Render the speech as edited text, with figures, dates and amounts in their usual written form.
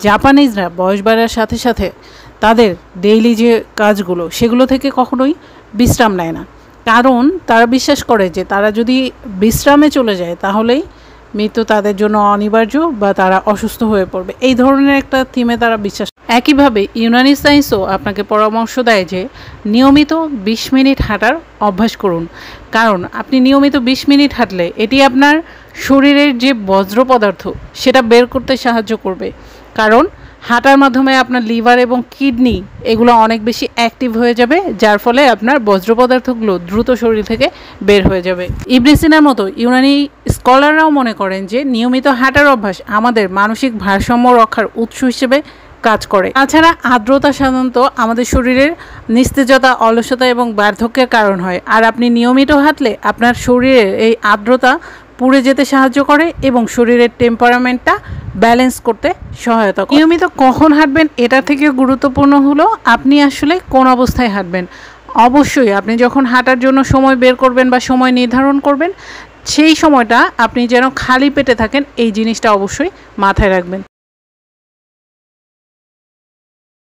জাপানিজরা বয়স বাড়ার সাথে সাথে তাদের ডেইলি যে কাজগুলো সেগুলো থেকে কখনোই বিশ্রাম নেয় না, কারণ তারা বিশ্বাস করে যে তারা যদি বিশ্রামে চলে যায় তাহলেই মৃত্যু তাদের জন্য অনিবার্য বা তারা অসুস্থ হয়ে পড়বে। এই ধরনের একটা থিমে তারা বিশ্বাস। একইভাবে ইউনানি সায়েন্সও আপনাকে পরামর্শ দেয় যে নিয়মিত 20 মিনিট হাঁটার অভ্যাস করুন, কারণ আপনি নিয়মিত 20 মিনিট হাঁটলে এটি আপনার শরীরের যে বজ্র পদার্থ সেটা বের করতে সাহায্য করবে, কারণ হাঁটার মাধ্যমে আপনার লিভার এবং কিডনি এগুলো অনেক বেশি অ্যাক্টিভ হয়ে যাবে, যার ফলে আপনার বজ্র পদার্থগুলো দ্রুত শরীর থেকে বের হয়ে যাবে। ইবনে সিনার মতো ইউনানি স্কলাররাও মনে করেন যে নিয়মিত হাঁটার অভ্যাস আমাদের মানসিক ভারসাম্য রক্ষার উৎস হিসেবে কাজ করে। তাছাড়া আর্দ্রতা সাধারণত আমাদের শরীরের নিস্তেজতা, অলসতা এবং বার্ধক্যের কারণ হয়, আর আপনি নিয়মিত হাঁটলে আপনার শরীরের এই আর্দ্রতা পুড়ে যেতে সাহায্য করে এবং শরীরের টেম্পারামেন্টটা ব্যালেন্স করতে সহায়তা করে। নিয়মিত কখন হাঁটবেন এটা থেকে গুরুত্বপূর্ণ হলো আপনি আসলে কোন অবস্থায় হাঁটবেন। অবশ্যই আপনি যখন হাঁটার জন্য সময় বের করবেন বা সময় নির্ধারণ করবেন, সেই সময়টা আপনি যেন খালি পেটে থাকেন, এই জিনিসটা অবশ্যই মাথায় রাখবেন।